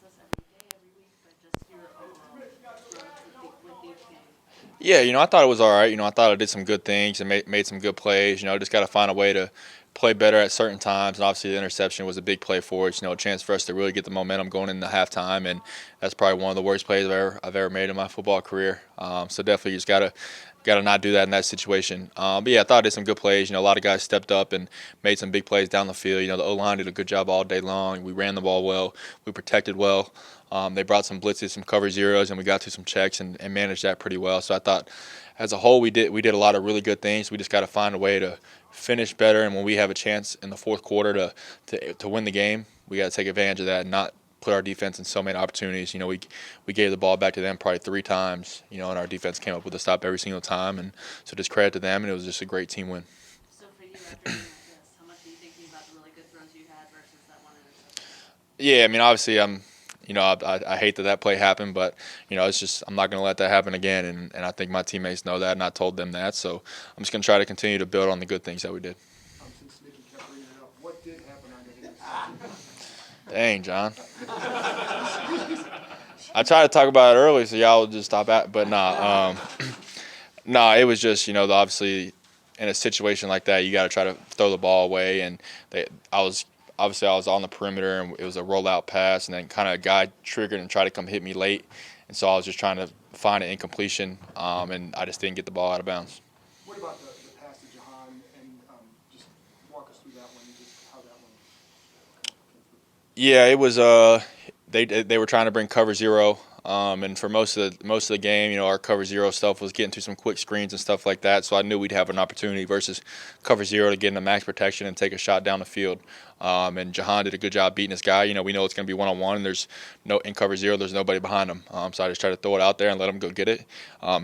process every day, every week, but just your overall growth with each game? Yeah, I thought it was all right. I thought I did some good things and made some good plays. Just got to find a way to play better at certain times. And obviously, the interception was a big play for us. A chance for us to really get the momentum going into halftime. And that's probably one of the worst plays I've ever made in my football career. So definitely just gotta not do that in that situation. But yeah, I thought I did some good plays. A lot of guys stepped up and made some big plays down the field. The O-line did a good job all day long. We ran the ball well. We protected well. They brought some blitzes, some cover zeros, and we got through some checks and managed that pretty well. So I thought, as a whole, we did a lot of really good things. We just got to find a way to finish better, and when we have a chance in the fourth quarter to win the game, we got to take advantage of that and not put our defense in so many opportunities. We gave the ball back to them probably 3 times, and our defense came up with a stop every single time, and so just credit to them, and it was just a great team win. So for you, after a game like this, how much are you thinking about the really good throws you had versus that one interception? Yeah, I mean, obviously, I hate that play happened, but it's just I'm not going to let that happen again, and I think my teammates know that, and I told them that. So I'm just going to try to continue to build on the good things that we did. Since Nicky kept bringing it up, what did happen on the interception? Dang, John. I tried to talk about it earlier, so y'all would just stop at, but nah. Nah, it was just obviously in a situation like that, you got to try to throw the ball away, and I was on the perimeter, and it was a rollout pass, and then kind of a guy triggered and tried to come hit me late, and so I was just trying to find an incompletion, and I just didn't get the ball out of bounds. What about the pass to Jahan, and just walk us through that one, just how that one came through? Yeah, it was. They were trying to bring cover zero, and for most of the game, our cover zero stuff was getting through some quick screens and stuff like that. So I knew we'd have an opportunity versus cover zero to get into max protection and take a shot down the field. And Jahan did a good job beating this guy. We know it's going to be 1-on-1, and there's no in cover zero. There's nobody behind him. So I just tried to throw it out there and let him go get it.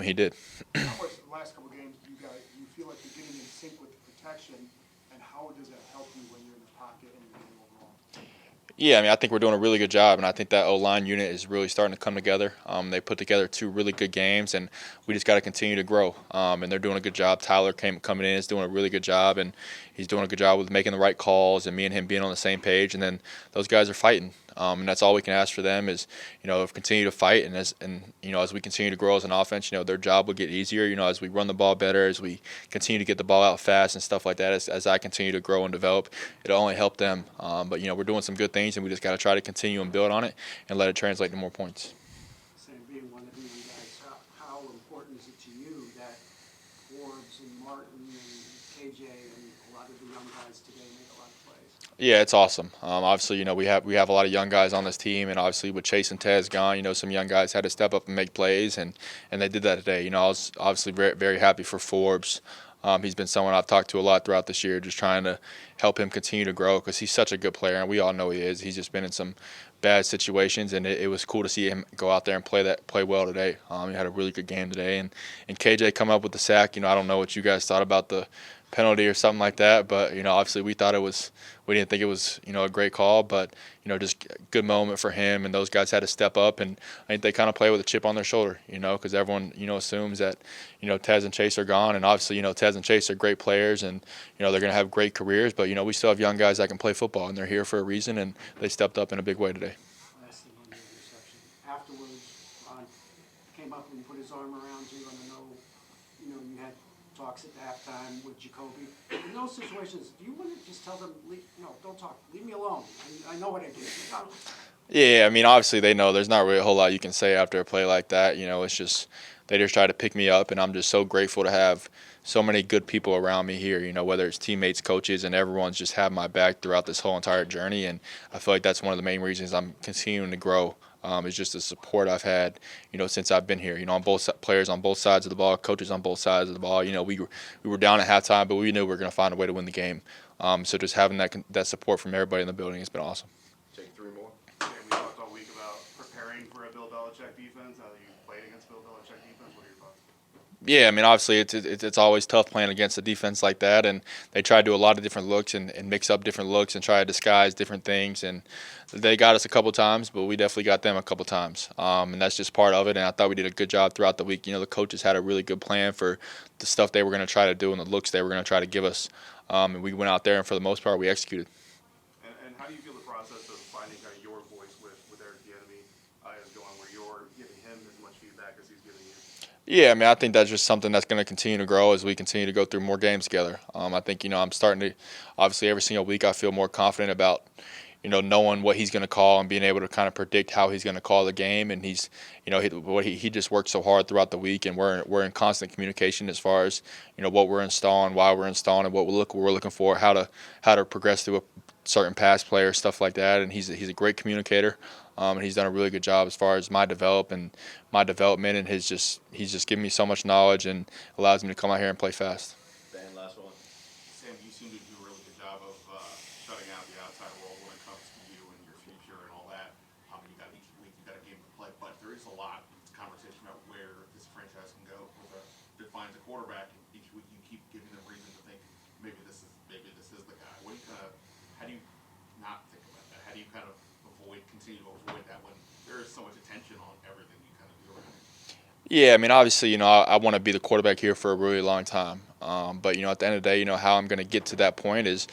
He did. How much the last couple games do you feel like you're getting in sync with the protection, and how does that help you when you're in the pocket and you're getting overall? Yeah, I mean, I think we're doing a really good job, and I think that O-line unit is really starting to come together. They put together 2 really good games, and we just got to continue to grow. And they're doing a good job. Tyler coming in is doing a really good job, and he's doing a good job with making the right calls and me and him being on the same page. And then those guys are fighting, and that's all we can ask for them is, continue to fight. And as we continue to grow as an offense, their job will get easier. As we run the ball better, as we continue to get the ball out fast and stuff like that. As I continue to grow and develop, it'll only help them. But we're doing some good things, and we just got to try to continue and build on it and let it translate to more points. Sam, being one of the young guys, how important is it to you that Forbes and Martin and KJ and a lot of the young guys today make a lot of plays? Yeah, it's awesome. Obviously, we have a lot of young guys on this team, and obviously with Chase and Tez gone, some young guys had to step up and make plays, and they did that today. I was obviously very, very happy for Forbes. He's been someone I've talked to a lot throughout this year, just trying to help him continue to grow because he's such a good player, and we all know he is. He's just been in some bad situations, and it was cool to see him go out there and play well today. He had a really good game today, and KJ come up with the sack. I don't know what you guys thought about the penalty or something like that, but obviously we didn't think it was a great call, but just a good moment for him, and those guys had to step up, and I think they kind of play with a chip on their shoulder, because everyone assumes that Tez and Chase are gone, and obviously Tez and Chase are great players, and they're going to have great careers, but we still have young guys that can play football, and they're here for a reason, and they stepped up in a big way today. Last thing on the interception. Afterwards, Ron came up and put his arm around you, and I know, you had talks at the halftime with Jacoby. In those situations, do you want to just tell them, don't talk, leave me alone. I know what I did. Yeah, I mean, obviously they know there's not really a whole lot you can say after a play like that. It's just they just try to pick me up, and I'm just so grateful to have so many good people around me here, whether it's teammates, coaches, and everyone's just had my back throughout this whole entire journey, and I feel like that's one of the main reasons I'm continuing to grow. Is just the support I've had, since I've been here. On players on both sides of the ball, coaches on both sides of the ball. We were down at halftime, but we knew we were going to find a way to win the game. So just having that support from everybody in the building has been awesome. Take 3 more. Yeah, we talked all week about preparing for a Bill Belichick defense. Now that you've played against Bill Belichick defense, what are your thoughts? Yeah, I mean, obviously it's always tough playing against a defense like that, and they try to do a lot of different looks and mix up different looks and try to disguise different things, and they got us a couple times, but we definitely got them a couple times, and that's just part of it, and I thought we did a good job throughout the week. The coaches had a really good plan for the stuff they were going to try to do and the looks they were going to try to give us, and we went out there, and for the most part, we executed. And how do you feel the process process of finding kind of your voice with Eric Bieniemy is going, where you're giving him as much feedback as he's giving you? Yeah, I mean, I think that's just something that's going to continue to grow as we continue to go through more games together. I think, I'm starting to, obviously, every single week I feel more confident about, knowing what he's going to call and being able to kind of predict how he's going to call the game. And he's, he just works so hard throughout the week, and we're in constant communication as far as, what we're installing, why we're installing, and what we're looking for, how to progress through a certain pass player, stuff like that. And he's a great communicator. And he's done a really good job as far as my development, and he's just given me so much knowledge and allows me to come out here and play fast. Ben, last one. Sam, you seem to do a really good job of shutting out the outside world when it comes to you and your future and all that. You got each week you got a game to play, but there is a lot of conversation about where this franchise can go with defines a quarterback. And each week you keep giving them reason to think maybe this is the guy. What do you how do you not think about that? How do you kind of continue to avoid that when there is so much attention on everything you kind of do around it? Yeah, I mean, obviously, I want to be the quarterback here for a really long time. But at the end of the day, how I'm going to get to that point is,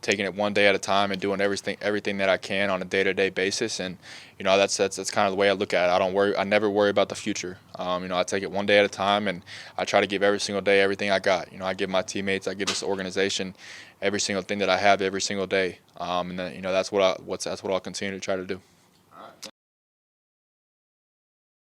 taking it one day at a time and doing everything that I can on a day-to-day basis. And that's kind of the way I look at it. I never worry about the future. I take it one day at a time, and I try to give every single day everything I got. I give my teammates, I give this organization every single thing that I have every single day. And then that's what I'll continue to try to do.